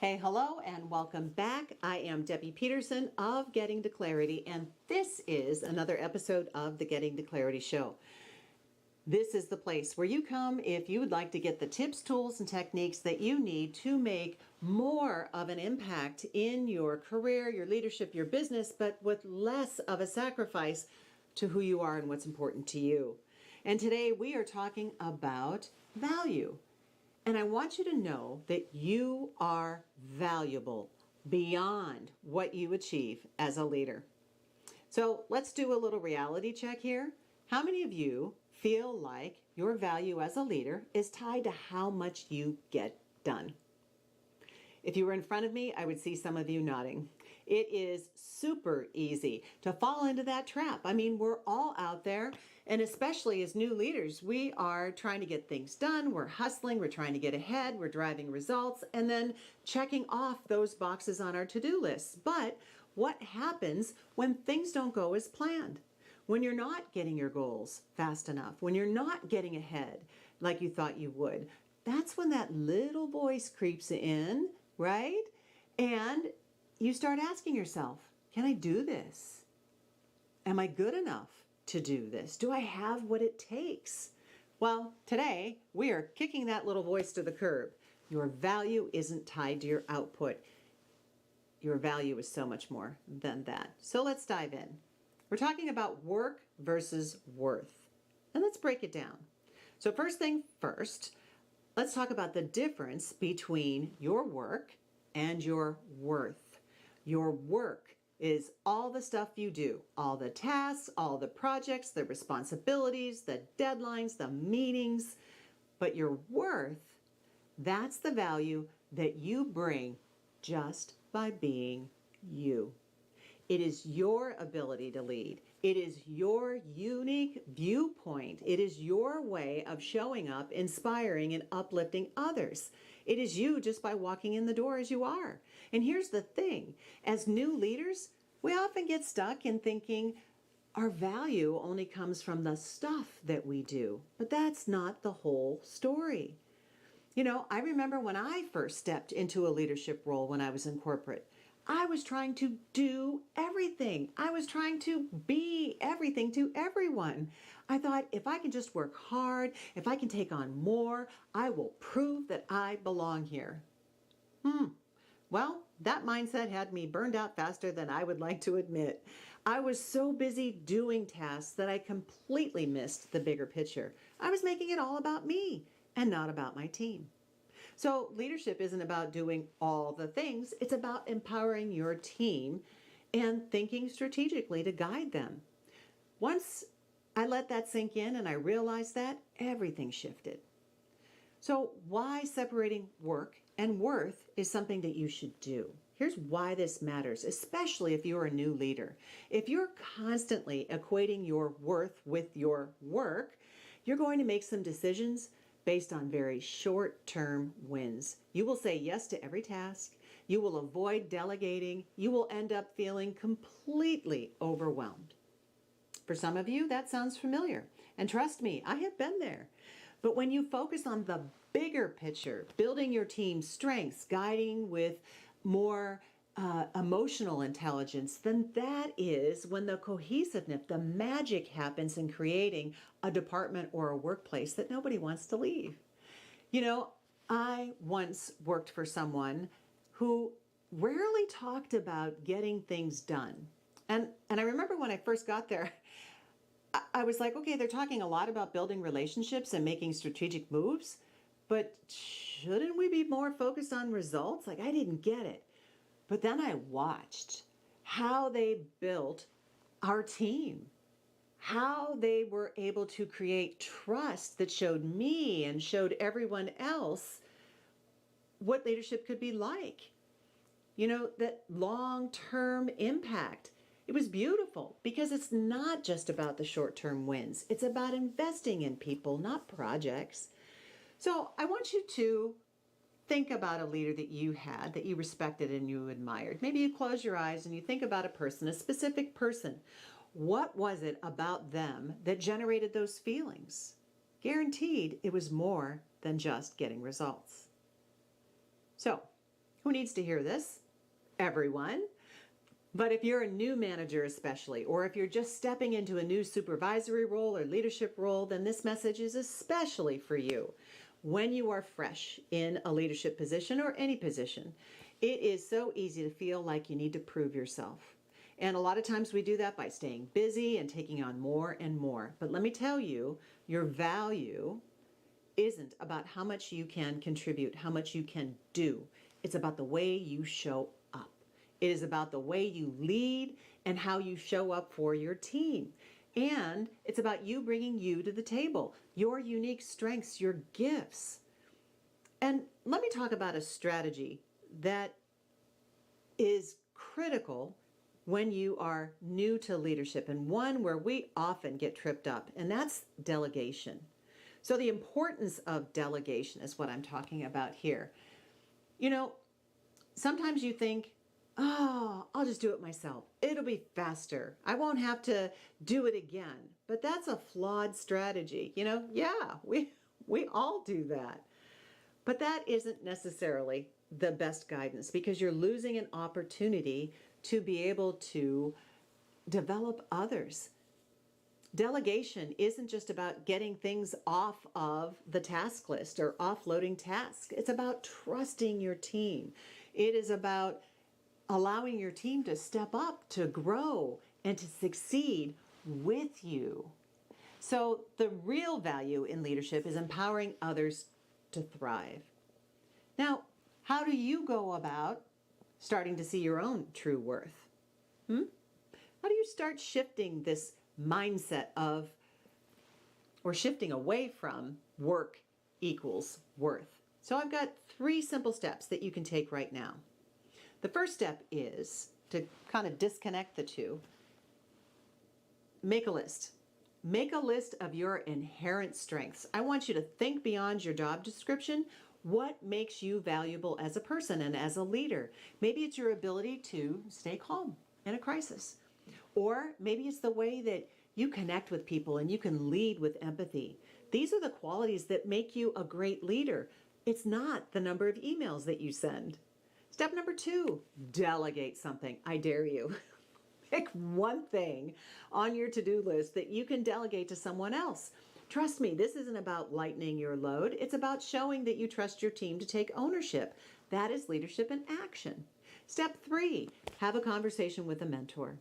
Hey, hello, and welcome back. I am Debbie Peterson of Getting to Clarity, and this is another episode of the Getting to Clarity Show. This is the place where you come if you would like to get the tips, tools, and techniques that you need to make more of an impact in your career, your leadership, your business, but with less of a sacrifice to who you are and what's important to you. And today we are talking about value. And I want you to know that you are valuable beyond what you achieve as a leader. So let's do a little reality check here. How many of you feel like your value as a leader is tied to how much you get done? If you were in front of me, I would see some of you nodding. It is super easy to fall into that trap. I mean, we're all out there, and especially as new leaders, we are trying to get things done. We're hustling, we're trying to get ahead, we're driving results, and then checking off those boxes on our to-do lists. But what happens when things don't go as planned? When you're not getting your goals fast enough, when you're not getting ahead like you thought you would, that's when that little voice creeps in, right? And you start asking yourself, can I do this? Am I good enough to do this? Do I have what it takes? Well, today we are kicking that little voice to the curb. Your value isn't tied to your output. Your value is so much more than that. So let's dive in. We're talking about work versus worth. And let's break it down. So first thing first, let's talk about the difference between your work and your worth. Your work is all the stuff you do, all the tasks, all the projects, the responsibilities, the deadlines, the meetings. But your worth, that's the value that you bring just by being you. It is your ability to lead. It is your unique viewpoint. It is your way of showing up, inspiring, and uplifting others. It is you just by walking in the door as you are. And here's the thing. As new leaders, we often get stuck in thinking our value only comes from the stuff that we do. But that's not the whole story. You know, I remember when I first stepped into a leadership role when I was in corporate. I was trying to do everything. I was trying to be everything to everyone. I thought if I can just work hard, if I can take on more, I will prove that I belong here. Well, that mindset had me burned out faster than I would like to admit. I was so busy doing tasks that I completely missed the bigger picture. I was making it all about me and not about my team. So leadership isn't about doing all the things. It's about empowering your team and thinking strategically to guide them. Once I let that sink in and I realized that, everything shifted. So why separating work and worth is something that you should do. Here's why this matters, especially if you're a new leader. If you're constantly equating your worth with your work, you're going to make some decisions based on very short-term wins. You will say yes to every task. You will avoid delegating. You will end up feeling completely overwhelmed. For some of you, that sounds familiar. And trust me, I have been there. But when you focus on the bigger picture, building your team's strengths, guiding with more emotional intelligence, then that is when the cohesiveness, the magic happens in creating a department or a workplace that nobody wants to leave. You know, I once worked for someone who rarely talked about getting things done. And I remember when I first got there, I was like, okay, they're talking a lot about building relationships and making strategic moves, but shouldn't we be more focused on results? Like, I didn't get it. But then I watched how they built our team, how they were able to create trust that showed me and showed everyone else what leadership could be like. You know, that long-term impact. It was beautiful because it's not just about the short-term wins. It's about investing in people, not projects. So I want you to think about a leader that you had, that you respected and you admired. Maybe you close your eyes and you think about a person, a specific person. What was it about them that generated those feelings? Guaranteed it was more than just getting results. So Who needs to hear this? Everyone. But if you're a new manager especially, or if you're just stepping into a new supervisory role or leadership role, then this message is especially for you. When you are fresh in a leadership position or any position, it is so easy to feel like you need to prove yourself. And a lot of times we do that by staying busy and taking on more and more. But let me tell you, your value isn't about how much you can contribute, how much you can do. It's about the way you show up. It is about the way you lead and how you show up for your team. And it's about you bringing you to the table, your unique strengths, your gifts. And let me talk about a strategy that is critical when you are new to leadership, and one where we often get tripped up, and that's delegation. So the importance of delegation is what I'm talking about here. You know, sometimes you think, oh, I'll just do it myself. It'll be faster. I won't have to do it again. But that's a flawed strategy. Yeah, we all do that. But that isn't necessarily the best guidance, because you're losing an opportunity to be able to develop others. Delegation isn't just about getting things off of the task list or offloading tasks. It's about trusting your team. It is about allowing your team to step up, to grow, and to succeed with you. So the real value in leadership is empowering others to thrive. Now, how do you go about starting to see your own true worth? How do you start shifting this mindset of, or shifting away from, work equals worth? So I've got 3 simple steps that you can take right now. The first step is to kind of disconnect the two. Make a list. Make a list of your inherent strengths. I want you to think beyond your job description. What makes you valuable as a person and as a leader? Maybe it's your ability to stay calm in a crisis. Or maybe it's the way that you connect with people and you can lead with empathy. These are the qualities that make you a great leader. It's not the number of emails that you send. Step number 2, delegate something. I dare you. Pick one thing on your to-do list that you can delegate to someone else. Trust me, this isn't about lightening your load. It's about showing that you trust your team to take ownership. That is leadership in action. Step 3, have a conversation with a mentor.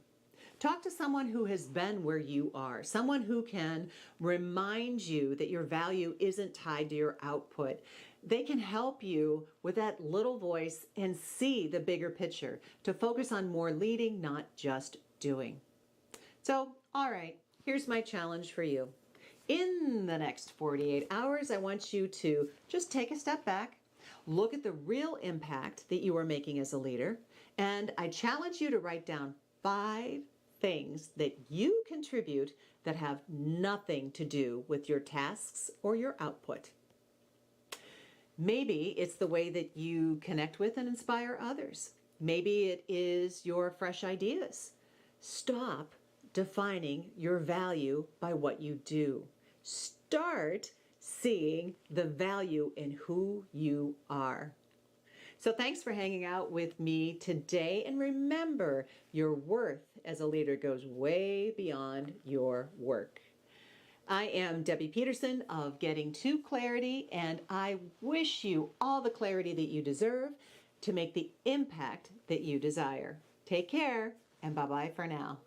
Talk to someone who has been where you are, someone who can remind you that your value isn't tied to your output. They can help you with that little voice and see the bigger picture, to focus on more leading, not just doing. So, all right, here's my challenge for you. In the next 48 hours, I want you to just take a step back, look at the real impact that you are making as a leader, and I challenge you to write down 5 things that you contribute that have nothing to do with your tasks or your output. Maybe it's the way that you connect with and inspire others. Maybe it is your fresh ideas. Stop defining your value by what you do. Start seeing the value in who you are. So thanks for hanging out with me today. And remember, your worth as a leader goes way beyond your work. I am Debbie Peterson of Getting to Clarity, and I wish you all the clarity that you deserve to make the impact that you desire. Take care, and bye-bye for now.